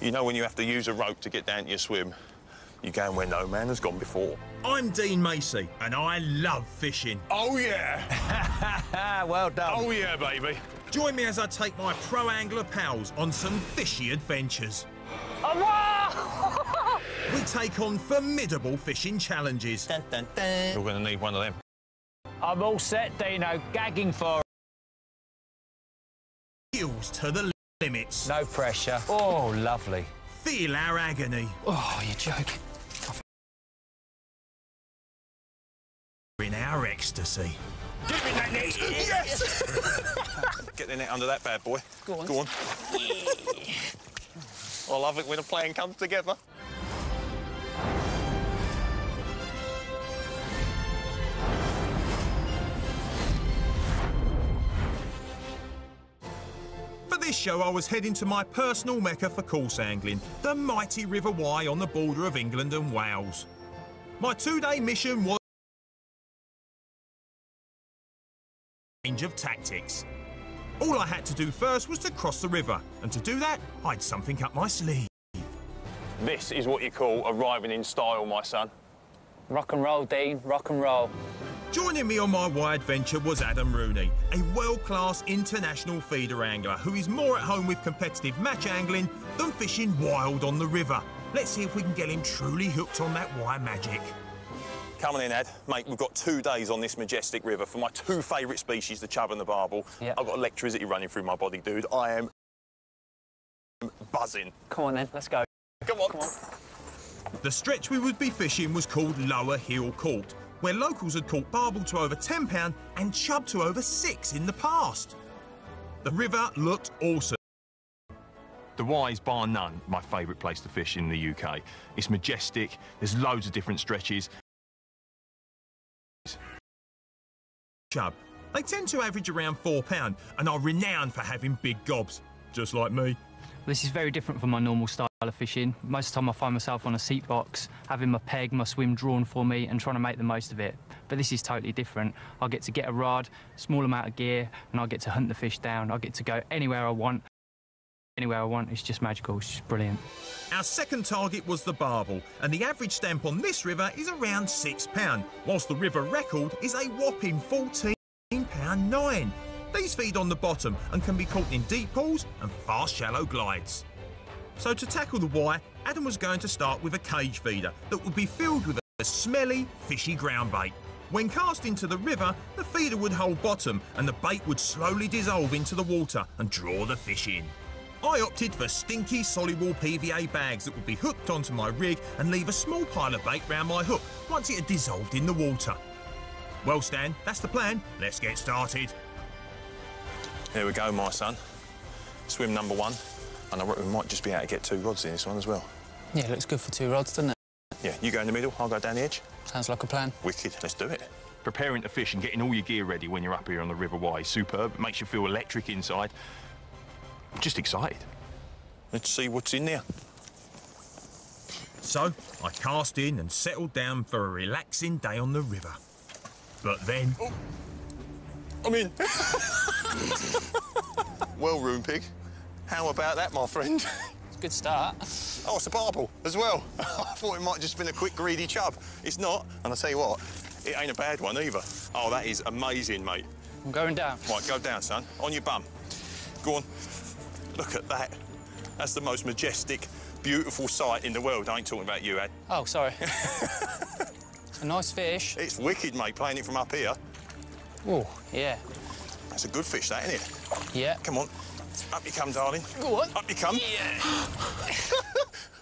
You know when you have to use a rope to get down to your swim? You're going where no man has gone before. I'm Dean Macy, and I love fishing. Oh, yeah. Well done. Oh, yeah, baby. Join me as I take my pro angler pals on some fishy adventures. We take on formidable fishing challenges. Dun, dun, dun. You're going to need one of them. I'm all set, Dino. Gagging for Skills to the limits. no pressure. Oh, lovely. Feel our agony. Oh, you're joking. In our ecstasy. Give me that net. Yes! Get the net under that bad boy. Go on. Go on. I love it when a plan comes together. For this show, I was heading to my personal mecca for coarse angling, the mighty River Wye on the border of England and Wales. My two-day mission was a range of tactics. All I had to do first was to cross the river, and to do that, I had something up my sleeve. This is what you call arriving in style, my son. Rock and roll, Dean. Rock and roll. Joining me on my Wye adventure was Adam Rooney, a world-class international feeder angler who is more at home with competitive match angling than fishing wild on the river. Let's see if we can get him truly hooked on that Wye magic. Come on in, Ad. Mate, we've got 2 days on this majestic river for my two favourite species, the chub and the barbel. Yep. I've got electricity running through my body, dude. I am buzzing. Come on, then. Let's go. Come on. Come on. The stretch we would be fishing was called Lower Hill Court, where locals had caught barbel to over £10 and chub to over £6 in the past. The river looked awesome. The Wye is bar none my favourite place to fish in the UK. It's majestic, there's loads of different stretches. Chub. They tend to average around £4 and are renowned for having big gobs, just like me. This is very different from my normal style of fishing. Most of the time I find myself on a seat box, having my peg, my swim drawn for me and trying to make the most of it. But this is totally different. I get to get a rod, small amount of gear, and I get to hunt the fish down. I get to go anywhere I want. Anywhere I want. It's just magical. It's just brilliant. Our second target was the barbel, and the average stamp on this river is around £6, whilst the river record is a whopping £14.9. These feed on the bottom and can be caught in deep pools and fast shallow glides. So to tackle the Wye, Adam was going to start with a cage feeder that would be filled with a smelly, fishy ground bait. When cast into the river, the feeder would hold bottom and the bait would slowly dissolve into the water and draw the fish in. I opted for stinky soluble PVA bags that would be hooked onto my rig and leave a small pile of bait round my hook once it had dissolved in the water. Well, Stan, that's the plan. Let's get started. Here we go, my son. Swim number 1. And I reckon we might just be able to get 2 rods in this one as well. Yeah, looks good for 2 rods, doesn't it? Yeah, you go in the middle, I'll go down the edge. Sounds like a plan. Wicked, let's do it. Preparing to fish and getting all your gear ready when you're up here on the River Wye is superb. It makes you feel electric inside. I'm just excited. Let's see what's in there. So, I cast in and settled down for a relaxing day on the river. But then... Oh. I'm in. Well, Roon Pig, how about that, my friend? It's a good start. Oh, it's a barbel as well. I thought it might just been a quick, greedy chub. It's not, and I'll tell you what, it ain't a bad one either. Oh, that is amazing, mate. I'm going down. Right, go down, son. On your bum. Go on. Look at that. That's the most majestic, beautiful sight in the world. I ain't talking about you, Ad. Oh, sorry. It's a nice fish. It's wicked, mate, playing it from up here. Oh, yeah. That's a good fish, that, isn't it? Yeah. Come on. Up you come, darling. Go on. Up you come. Yeah.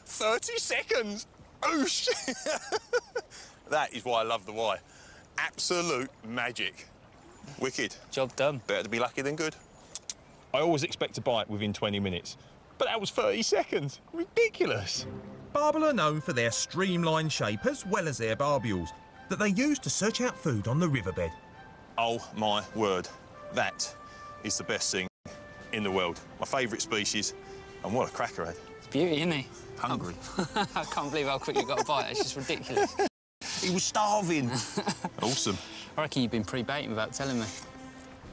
30 seconds. Oosh. That is why I love the Wye. Absolute magic. Wicked. Job done. Better to be lucky than good. I always expect to bite within 20 minutes, but that was 30 seconds. Ridiculous. Barbel are known for their streamlined shape as well as their barbules that they use to search out food on the riverbed. Oh, my word. That is the best thing in the world. My favourite species, and what a cracker, Ed. It's beauty, isn't he? Hungry. I can't believe how quick you got a bite. It's just ridiculous. He was starving. Awesome. I reckon you've been pre-baiting without telling me.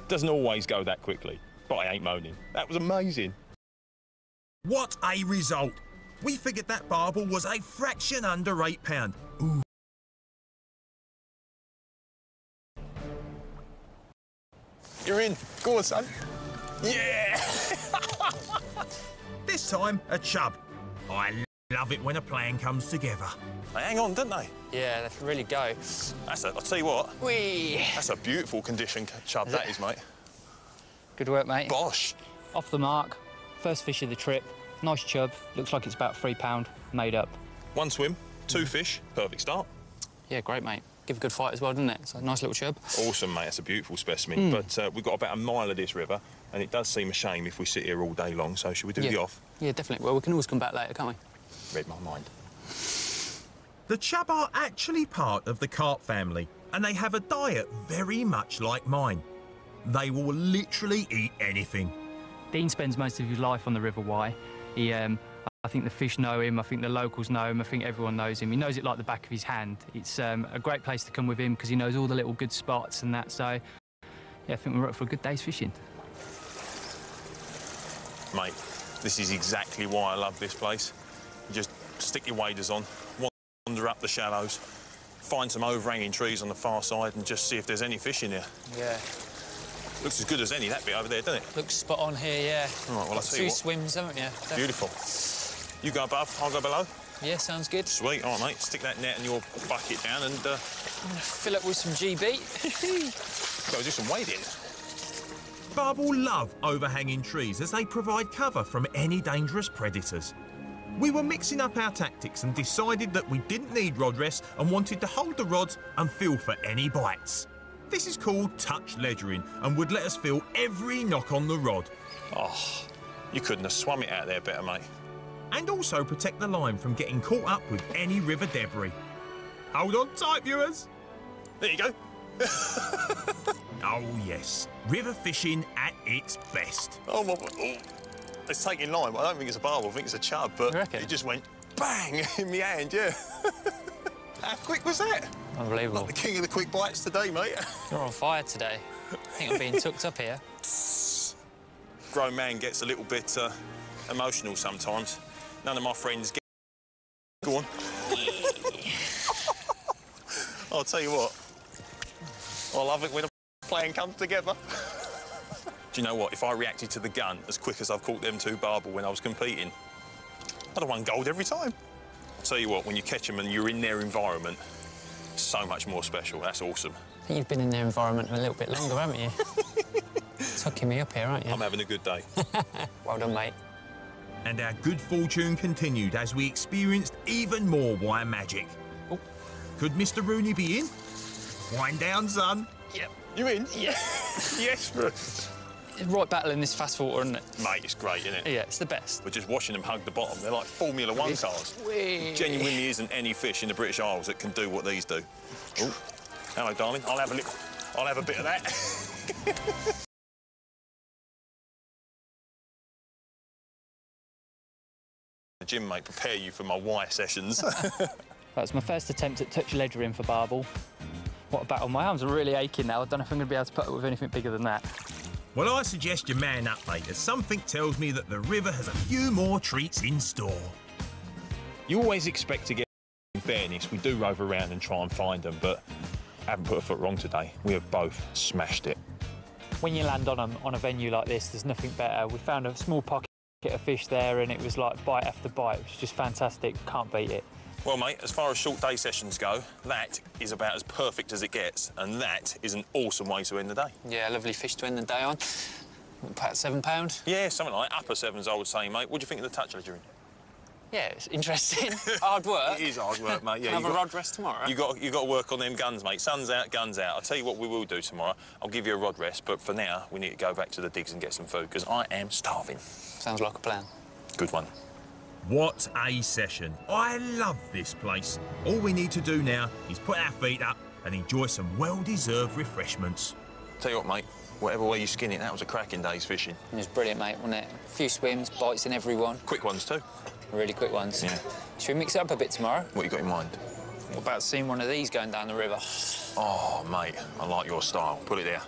Doesn't always go that quickly, but I ain't moaning. That was amazing. What a result! We figured that barbel was a fraction under £8. Ooh. You're in. Go on, son. Yeah! This time, a chub. I love it when a plan comes together. They hang on, don't they? Yeah, they really go. I'll tell you what, Whee! that's a beautiful condition chub, that is, mate. Good work, mate. Bosh. Off the mark, first fish of the trip. Nice chub, looks like it's about £3, made up. One swim, 2 fish, perfect start. Yeah, great, mate. Give a good fight as well, didn't it? It's a nice little chub. Awesome, mate. That's a beautiful specimen. But we've got about a mile of this river, and it does seem a shame if we sit here all day long. So should we do the off? Yeah, definitely. Well, we can always come back later, can't we? Read my mind. The chub are actually part of the carp family, and they have a diet very much like mine. They will literally eat anything. Dean spends most of his life on the River Wye. I think the fish know him, I think the locals know him, I think everyone knows him. He knows it like the back of his hand. It's a great place to come with him because he knows all the little good spots and that, so yeah, I think we're up for a good day's fishing. Mate, this is exactly why I love this place. You just stick your waders on, wander up the shallows, find some overhanging trees on the far side and just see if there's any fish in here. Yeah. Looks as good as any, that bit over there, doesn't it? Looks spot on here, yeah. All right, well, I'll tell you Two what. swims, haven't you? Beautiful. You go above, I'll go below. Yeah, sounds good. Sweet. All right, mate. Stick that net and your bucket down and I'm gonna fill it with some GB. go do some wading. Barbel love overhanging trees as they provide cover from any dangerous predators. We were mixing up our tactics and decided that we didn't need rod rest and wanted to hold the rods and feel for any bites. This is called touch ledgering and would let us feel every knock on the rod. Oh, you couldn't have swum it out there better, mate. And also protect the line from getting caught up with any river debris. Hold on tight, viewers. There you go. Oh yes, river fishing at its best. Oh, my... Oh. It's taking line, but I don't think it's a barbel. I think it's a chub, but You reckon? it just went bang in my hand, yeah. How quick was that? Unbelievable. Like the king of the quick bites today, mate. You're on fire today. I think I'm being tucked up here. Grown man gets a little bit emotional sometimes. None of my friends get... Go on. I'll tell you what. I love it when a plan comes together. Do you know what? If I reacted to the gun as quick as I've caught them 2 barbel when I was competing, I'd have won gold every time. I'll tell you what, when you catch them and you're in their environment, it's so much more special. That's awesome. I think you've been in their environment a little bit longer, haven't you? Tucking me up here, aren't you? I'm having a good day. Well done, mate. And our good fortune continued as we experienced even more wire magic. Oh. Could Mr. Rooney be in? Wind down, son. Yep. You in? Yeah. Yes, Right battle in this fast water, isn't it? mate, it's great, isn't it? Yeah, it's the best. We're just watching them hug the bottom. They're like Formula One cars. Whee. Genuinely isn't any fish in the British Isles that can do what these do. Oh, hello, darling. I'll have a bit of that. The gym, mate, prepare you for my wire sessions. That's my first attempt at touch ledgering for barbel. What a battle. My arms are really aching now. I don't know if I'm going to be able to put up with anything bigger than that. Well, I suggest you man up, mate, as something tells me that the river has a few more treats in store. You always expect to get, in fairness, we do rove around and try and find them, but haven't put a foot wrong today. We have both smashed it. When you land on a venue like this, there's nothing better. We found a small pocket of fish there and it was like bite after bite. It was just fantastic. Can't beat it. Well, mate, as far as short day sessions go, that is about as perfect as it gets, and that is an awesome way to end the day. Yeah, lovely fish to end the day on. About £7. Yeah, something like upper sevens, I would say, mate. What do you think of the touch ledgering? Yeah, it's interesting. Hard work. It is hard work, mate. Yeah, Have a rod rest tomorrow. You got to work on them guns, mate. Sun's out, guns out. I'll tell you what we will do tomorrow. I'll give you a rod rest, but for now, we need to go back to the digs and get some food, because I am starving. Sounds like a plan. Good one. What a session. I love this place. All we need to do now is put our feet up and enjoy some well-deserved refreshments. Tell you what, mate, whatever way you skin it, that was a cracking day's fishing. It was brilliant, mate, wasn't it? A few swims, bites in every one. Quick ones, too. Really quick ones. Yeah. Should we mix it up a bit tomorrow? What you got in mind? What about seeing one of these going down the river? Oh, mate, I like your style. Put it there.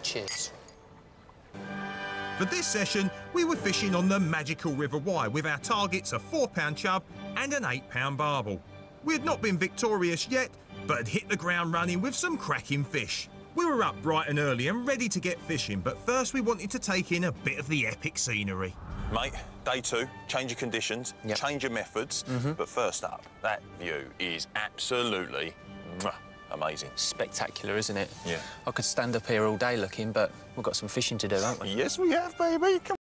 Cheers. For this session, we were fishing on the magical River Wye with our targets a 4-pound chub and an 8-pound barbel. We had not been victorious yet, but had hit the ground running with some cracking fish. We were up bright and early and ready to get fishing, but first we wanted to take in a bit of the epic scenery. Mate, day 2, change your conditions, change your methods, but first up, that view is absolutely amazing. Spectacular, isn't it? Yeah. I could stand up here all day looking, but we've got some fishing to do, haven't we? Yes, we have, baby. Come